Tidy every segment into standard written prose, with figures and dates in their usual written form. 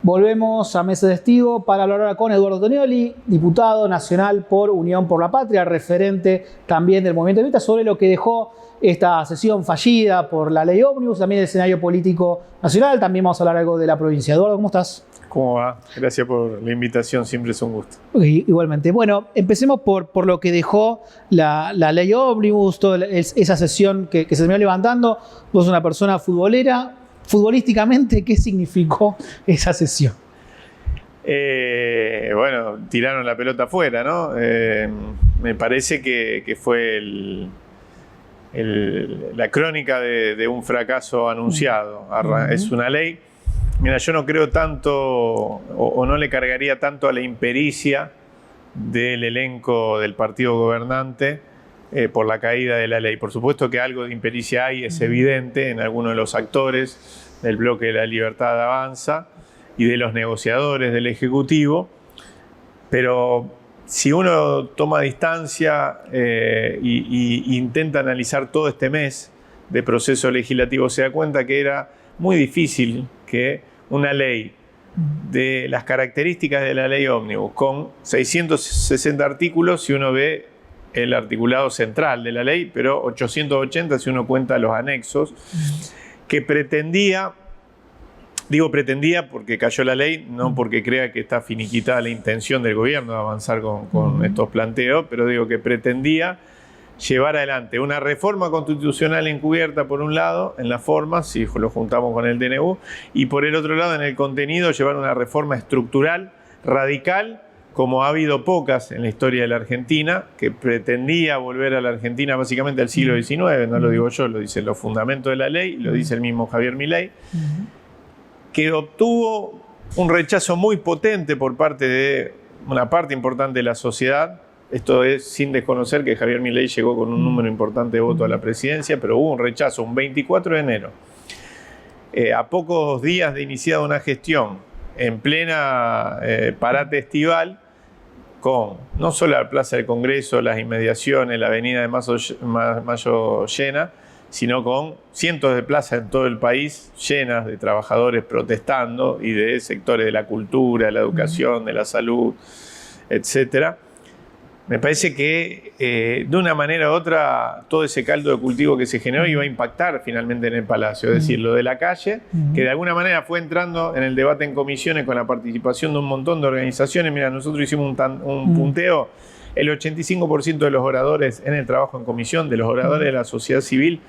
Volvemos a Mesa de Testigo para hablar con Eduardo Tonioli, diputado nacional por Unión por la Patria, referente también del movimiento evita, sobre lo que dejó esta sesión fallida por la ley ómnibus, también el escenario político nacional. También vamos a hablar algo de la provincia. Eduardo, ¿cómo estás? ¿Cómo va? Gracias por la invitación, siempre es un gusto. Igualmente. Bueno, empecemos por lo que dejó la ley ómnibus, toda esa sesión que se terminó levantando. Vos sos una persona futbolera. Futbolísticamente, ¿qué significó esa sesión? Bueno, tiraron la pelota afuera, ¿no? Me parece que fue la crónica de un fracaso anunciado. Es una ley. Mira, yo no creo tanto, o no le cargaría tanto a la impericia del elenco del partido gobernante por la caída de la ley. Por supuesto que algo de impericia hay, es evidente en algunos de los actores del bloque de la Libertad Avanza y de los negociadores del Ejecutivo, pero si uno toma distancia y intenta analizar todo este mes de proceso legislativo, se da cuenta que era muy difícil que una ley de las características de la ley ómnibus, con 660 artículos, si uno ve el articulado central de la ley, pero 880 si uno cuenta los anexos, que pretendía, digo pretendía porque cayó la ley, no porque crea que está finiquitada la intención del gobierno de avanzar con estos planteos, pero digo que pretendía llevar adelante una reforma constitucional encubierta por un lado, en la forma, si lo juntamos con el DNU, y por el otro lado, en el contenido, llevar una reforma estructural, radical, como ha habido pocas en la historia de la Argentina, que pretendía volver a la Argentina básicamente al siglo XIX, no lo digo yo, lo dicen los fundamentos de la ley, lo dice el mismo Javier Milei, que obtuvo un rechazo muy potente por parte de una parte importante de la sociedad. Esto es sin desconocer que Javier Milei llegó con un número importante de votos a la presidencia, pero hubo un rechazo un 24 de enero, a pocos días de iniciada una gestión, en plena parate estival, con no solo la Plaza del Congreso, las inmediaciones, la Avenida de Mayo llena, sino con cientos de plazas en todo el país llenas de trabajadores protestando y de sectores de la cultura, de la educación, de la salud, etcétera. Me parece que de una manera u otra todo ese caldo de cultivo que se generó iba a impactar finalmente en el Palacio. Es decir, lo de la calle, que de alguna manera fue entrando en el debate en comisiones con la participación de un montón de organizaciones. Mira, nosotros hicimos un punteo. El 85% de los oradores en el trabajo en comisión, de los oradores de la sociedad civil,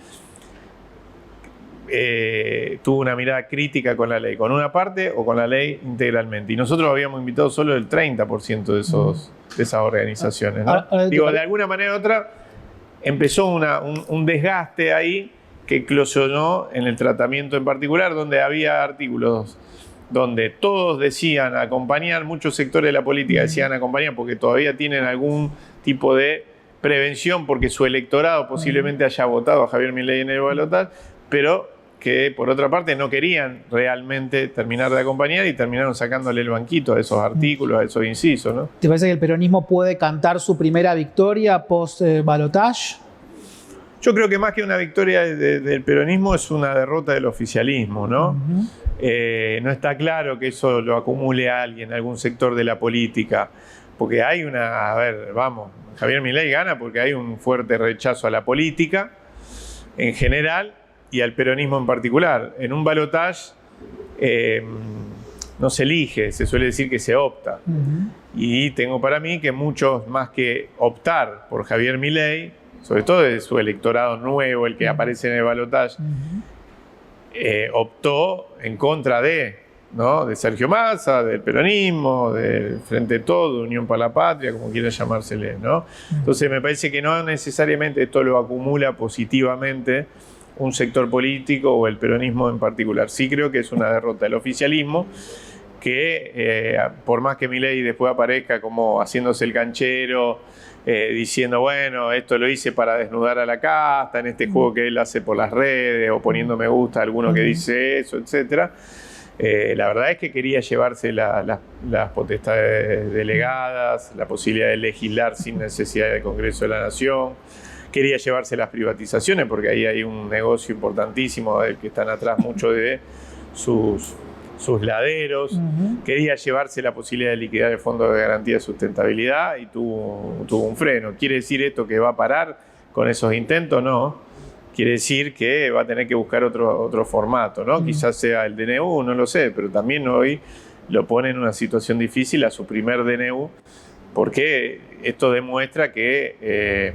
tuvo una mirada crítica con la ley, con una parte o con la ley integralmente. Y nosotros habíamos invitado solo el 30% de esas organizaciones, ¿no? Digo, de alguna manera u otra empezó un desgaste ahí que eclosionó en el tratamiento en particular, donde había artículos donde todos decían acompañar, muchos sectores de la política decían acompañar porque todavía tienen algún tipo de prevención porque su electorado posiblemente haya votado a Javier Milei en el balotaje, pero que por otra parte no querían realmente terminar de acompañar y terminaron sacándole el banquito a esos artículos, a esos incisos, ¿no? ¿Te parece que el peronismo puede cantar su primera victoria post-balotaje? Yo creo que más que una victoria del peronismo es una derrota del oficialismo, ¿no? No está claro que eso lo acumule a alguien, algún sector de la política, porque hay una, a ver, vamos, Javier Milei gana porque hay un fuerte rechazo a la política en general y al peronismo en particular. En un balotaje no se elige, se suele decir que se opta. Y tengo para mí que muchos más que optar por Javier Milei, sobre todo de su electorado nuevo, el que aparece en el balotaje, optó en contra de Sergio Massa, del peronismo, del Frente de Todos, de Unión por la Patria, como quiera llamársele, ¿no? Entonces me parece que no necesariamente esto lo acumula positivamente un sector político o el peronismo en particular. Sí creo que es una derrota del oficialismo que, por más que Milei después aparezca como haciéndose el canchero, diciendo, bueno, esto lo hice para desnudar a la casta, en este juego que él hace por las redes, o poniendo me gusta a alguno que dice eso, etc. La verdad es que quería llevarse las potestades delegadas, la posibilidad de legislar sin necesidad del Congreso de la Nación. Quería llevarse las privatizaciones porque ahí hay un negocio importantísimo del que están atrás mucho de sus sus laderos, quería llevarse la posibilidad de liquidar el Fondo de Garantía de Sustentabilidad y tuvo un freno. ¿Quiere decir esto que va a parar con esos intentos? No. Quiere decir que va a tener que buscar otro formato, ¿no? Quizás sea el DNU, no lo sé, pero también hoy lo pone en una situación difícil a su primer DNU, porque esto demuestra que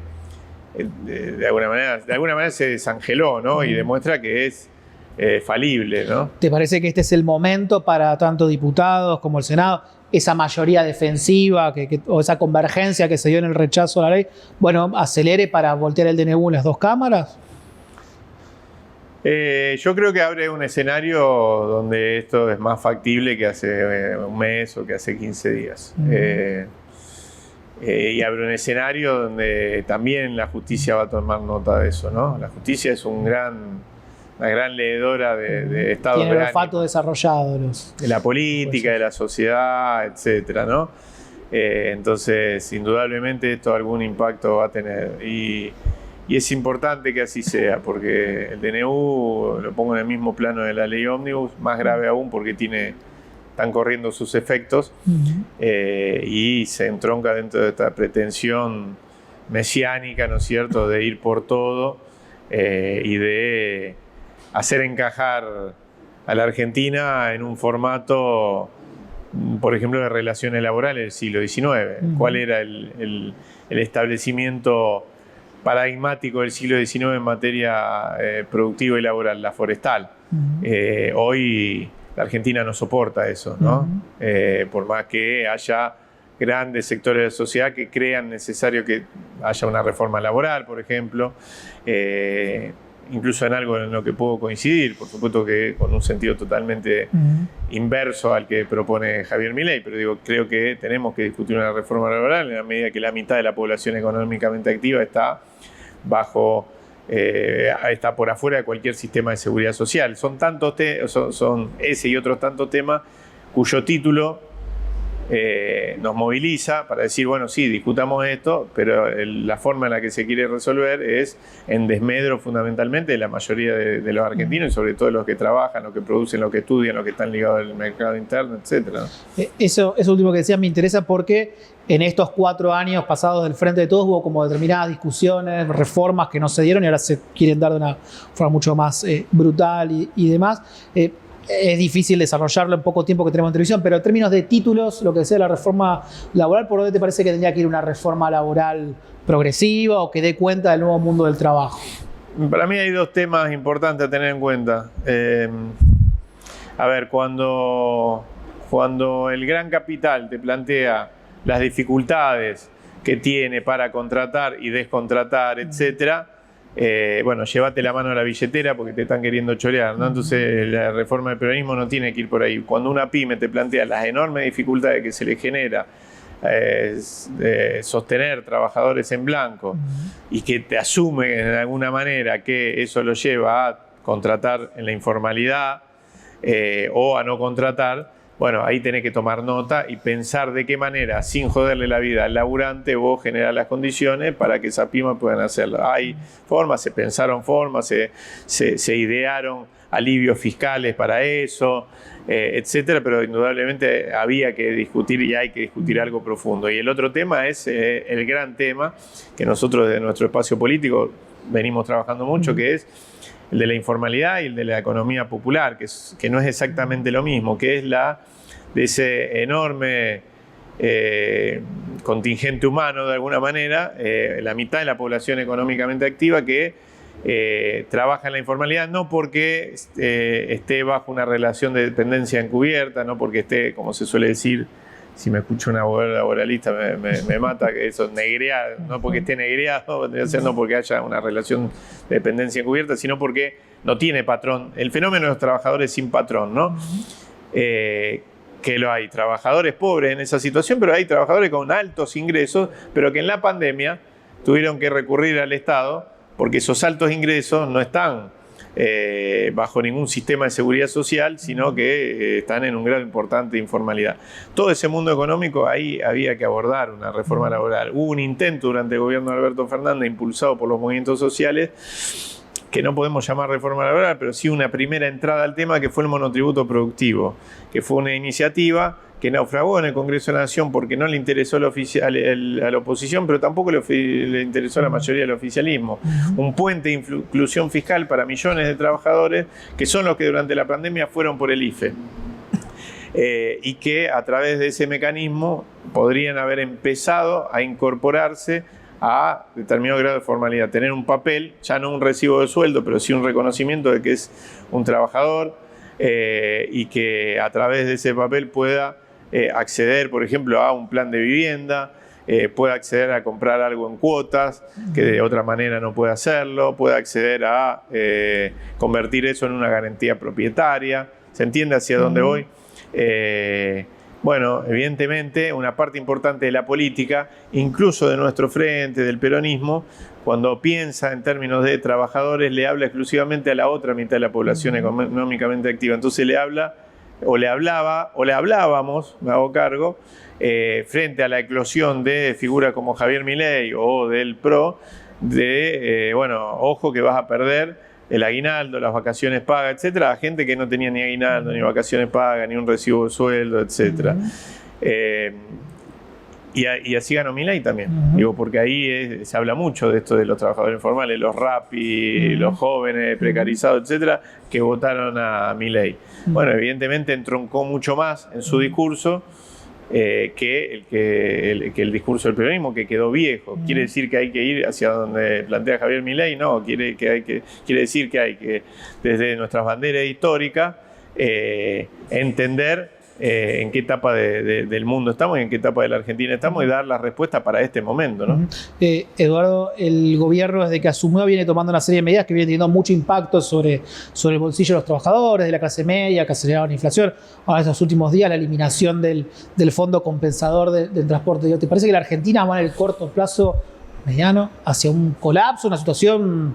de alguna manera se desangeló, ¿no? Y demuestra que es falible, ¿no? ¿Te parece que este es el momento para tanto diputados como el Senado, esa mayoría defensiva o esa convergencia que se dio en el rechazo a la ley, bueno, acelere para voltear el DNU en las dos cámaras? Yo creo que abre un escenario donde esto es más factible que hace un mes o que hace 15 días. Y abre un escenario donde también la justicia va a tomar nota de eso, ¿no? La justicia es una gran leedora de estado tiene el olfato desarrollado de la política, de la sociedad, etcétera, ¿no? Entonces, indudablemente esto algún impacto va a tener. Y es importante que así sea, porque el DNU lo pongo en el mismo plano de la ley ómnibus, más grave aún porque están corriendo sus efectos y se entronca dentro de esta pretensión mesiánica, ¿no es cierto?, de ir por todo y de hacer encajar a la Argentina en un formato, por ejemplo, de relaciones laborales del siglo XIX. ¿Cuál era el establecimiento paradigmático del siglo XIX en materia productiva y laboral? La forestal. Hoy la Argentina no soporta eso, ¿no? Por más que haya grandes sectores de la sociedad que crean necesario que haya una reforma laboral, por ejemplo, incluso en algo en lo que puedo coincidir, por supuesto que con un sentido totalmente inverso al que propone Javier Milei, pero digo, creo que tenemos que discutir una reforma laboral en la medida que la mitad de la población económicamente activa está está por afuera de cualquier sistema de seguridad social. Son son ese y otros tantos temas cuyo título nos moviliza para decir, bueno, sí, discutamos esto, pero la forma en la que se quiere resolver es en desmedro fundamentalmente de la mayoría de los argentinos y sobre todo de los que trabajan, los que producen, los que estudian, los que están ligados al mercado interno, etc. Eso último que decías me interesa porque en estos 4 años pasados del Frente de Todos hubo como determinadas discusiones, reformas que no se dieron y ahora se quieren dar de una forma mucho más brutal y demás. Es difícil desarrollarlo en poco tiempo que tenemos en televisión, pero en términos de títulos, lo que decía la reforma laboral, ¿por dónde te parece que tendría que ir una reforma laboral progresiva o que dé cuenta del nuevo mundo del trabajo? Para mí hay 2 temas importantes a tener en cuenta. A ver, cuando el gran capital te plantea las dificultades que tiene para contratar y descontratar, etcétera, bueno, llévate la mano a la billetera porque te están queriendo chorear, ¿no? Entonces la reforma del peronismo no tiene que ir por ahí. Cuando una pyme te plantea las enormes dificultades que se le genera sostener trabajadores en blanco y que te asume de alguna manera que eso lo lleva a contratar en la informalidad o a no contratar, bueno, ahí tenés que tomar nota y pensar de qué manera, sin joderle la vida al laburante, vos generar las condiciones para que esas pymes puedan hacerlo. Hay formas, se pensaron formas, se idearon alivios fiscales para eso, etcétera, pero indudablemente había que discutir y hay que discutir algo profundo. Y el otro tema es el gran tema que nosotros de nuestro espacio político venimos trabajando mucho, que es el de la informalidad y el de la economía popular, que no es exactamente lo mismo, que es de ese enorme contingente humano, de alguna manera, la mitad de la población económicamente activa que trabaja en la informalidad, no porque esté bajo una relación de dependencia encubierta, no porque esté, como se suele decir, si me escucho un abogado laboralista me mata, que eso es negreado, no porque esté negreado, no porque haya una relación de dependencia encubierta, sino porque no tiene patrón. El fenómeno de los trabajadores sin patrón, ¿no? Que lo hay trabajadores pobres en esa situación, pero hay trabajadores con altos ingresos, pero que en la pandemia tuvieron que recurrir al Estado porque esos altos ingresos no están bajo ningún sistema de seguridad social, sino que están en un grado importante de informalidad. Todo ese mundo económico, ahí había que abordar una reforma laboral. Hubo un intento durante el gobierno de Alberto Fernández, impulsado por los movimientos sociales, que no podemos llamar reforma laboral, pero sí una primera entrada al tema, que fue el monotributo productivo, que fue una iniciativa que naufragó en el Congreso de la Nación porque no le interesó a la oposición, pero tampoco le interesó a la mayoría del oficialismo. Un puente de inclusión fiscal para millones de trabajadores que son los que durante la pandemia fueron por el IFE. Y que a través de ese mecanismo podrían haber empezado a incorporarse a determinado grado de formalidad, tener un papel, ya no un recibo de sueldo, pero sí un reconocimiento de que es un trabajador, y que a través de ese papel pueda acceder, por ejemplo, a un plan de vivienda, pueda acceder a comprar algo en cuotas, que de otra manera no puede hacerlo, pueda acceder a convertir eso en una garantía propietaria. ¿Se entiende hacia dónde voy? Bueno, evidentemente una parte importante de la política, incluso de nuestro frente, del peronismo, cuando piensa en términos de trabajadores, le habla exclusivamente a la otra mitad de la población económicamente activa. Entonces le habla, o le hablábamos, me hago cargo, frente a la eclosión de figuras como Javier Milei o del PRO, bueno, ojo que vas a perder el aguinaldo, las vacaciones pagas, etcétera, a gente que no tenía ni aguinaldo, ni vacaciones pagas, ni un recibo de sueldo, etcétera. Y así ganó Milei también. Digo, porque ahí se habla mucho de esto de los trabajadores informales, los Rappi, los jóvenes precarizados, etcétera, que votaron a Milei. Bueno, evidentemente entroncó mucho más en su discurso que el discurso del peronismo, que quedó viejo. ¿Quiere decir que hay que ir hacia donde plantea Javier Milei? No, quiere decir que hay que, desde nuestras banderas históricas, entender en qué etapa del mundo estamos y en qué etapa de la Argentina estamos y dar la respuesta para este momento, ¿no? Eduardo, el gobierno desde que asumió viene tomando una serie de medidas que vienen teniendo mucho impacto sobre el bolsillo de los trabajadores, de la clase media, que aceleraron la inflación. Ahora, estos últimos días, la eliminación del fondo compensador del transporte. ¿Te parece que la Argentina va en el corto plazo, mediano, hacia un colapso, una situación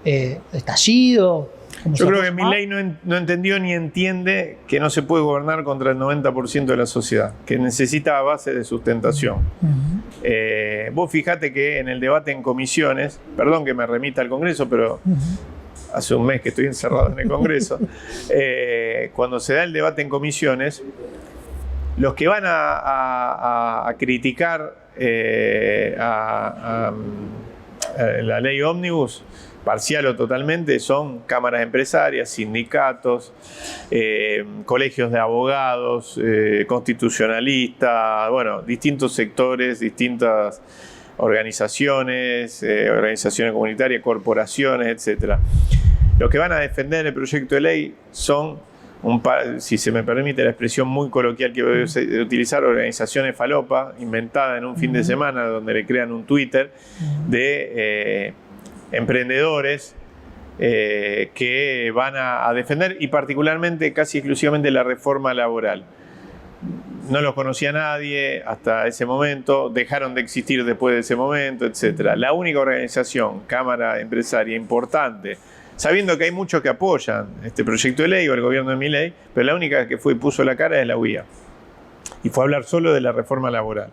de estallido? Yo creo que Milei no entendió ni entiende que no se puede gobernar contra el 90% de la sociedad, que necesita base de sustentación. Vos fijate que en el debate en comisiones, perdón que me remita al Congreso, pero hace un mes que estoy encerrado en el Congreso, cuando se da el debate en comisiones, los que van a criticar la ley ómnibus, parcial o totalmente, son cámaras empresarias, sindicatos, colegios de abogados, constitucionalistas, bueno, distintos sectores, distintas organizaciones, organizaciones comunitarias, corporaciones, etc. Los que van a defender el proyecto de ley son, si se me permite la expresión muy coloquial que voy a utilizar, organizaciones falopa, inventadas en un fin de semana, donde le crean un Twitter de emprendedores que van a defender, y particularmente casi exclusivamente, la reforma laboral. No los conocía nadie hasta ese momento, dejaron de existir después de ese momento, etc. La única organización, cámara empresaria importante, sabiendo que hay muchos que apoyan este proyecto de ley o el gobierno de Milei, pero la única que fue y puso la cara es la UIA. Y fue a hablar solo de la reforma laboral.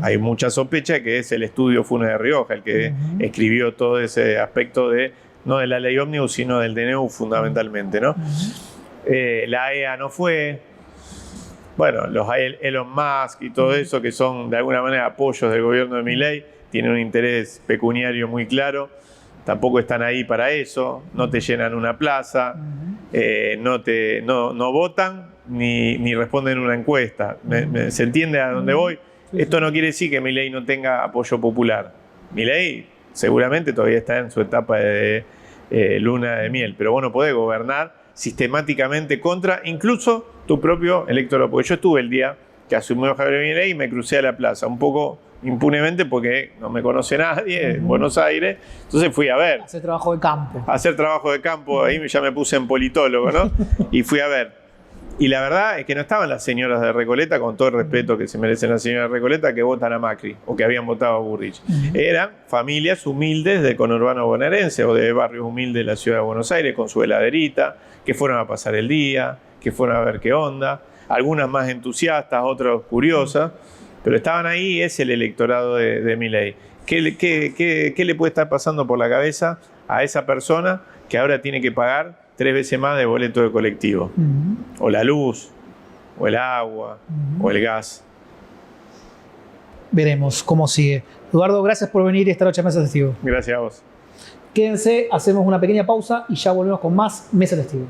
Hay mucha sospecha que es el estudio Funes de Rioja el que escribió todo ese aspecto no de la ley ómnibus, sino del DNU fundamentalmente, ¿no? La EA no fue. Bueno, los Elon Musk y todo eso, que son de alguna manera apoyos del gobierno de Milei, tienen un interés pecuniario muy claro, tampoco están ahí para eso, no te llenan una plaza, no votan ni responden una encuesta. ¿Se entiende a dónde voy? Esto no quiere decir que Milei no tenga apoyo popular. Milei seguramente todavía está en su etapa de luna de miel, pero vos no podés gobernar sistemáticamente contra incluso tu propio electorado. Porque yo estuve el día que asumió Javier Milei y me crucé a la plaza, un poco impunemente porque no me conoce nadie en Buenos Aires, entonces fui a ver. Hacer trabajo de campo. Hacer trabajo de campo, ahí ya me puse en politólogo, ¿no? Y fui a ver. Y la verdad es que no estaban las señoras de Recoleta, con todo el respeto que se merecen las señoras de Recoleta, que votan a Macri o que habían votado a Burrich. Eran familias humildes del conurbano bonaerense o de barrios humildes de la ciudad de Buenos Aires, con su heladerita, que fueron a pasar el día, que fueron a ver qué onda. Algunas más entusiastas, otras curiosas, pero estaban ahí. Es el electorado de Milei. ¿Qué le puede estar pasando por la cabeza a esa persona que ahora tiene que pagar 3 veces más de boleto de colectivo. O la luz, o el agua, o el gas. Veremos cómo sigue. Eduardo, gracias por venir esta noche a Mesa Testigo. Gracias a vos. Quédense, hacemos una pequeña pausa y ya volvemos con más Mesa Testigo.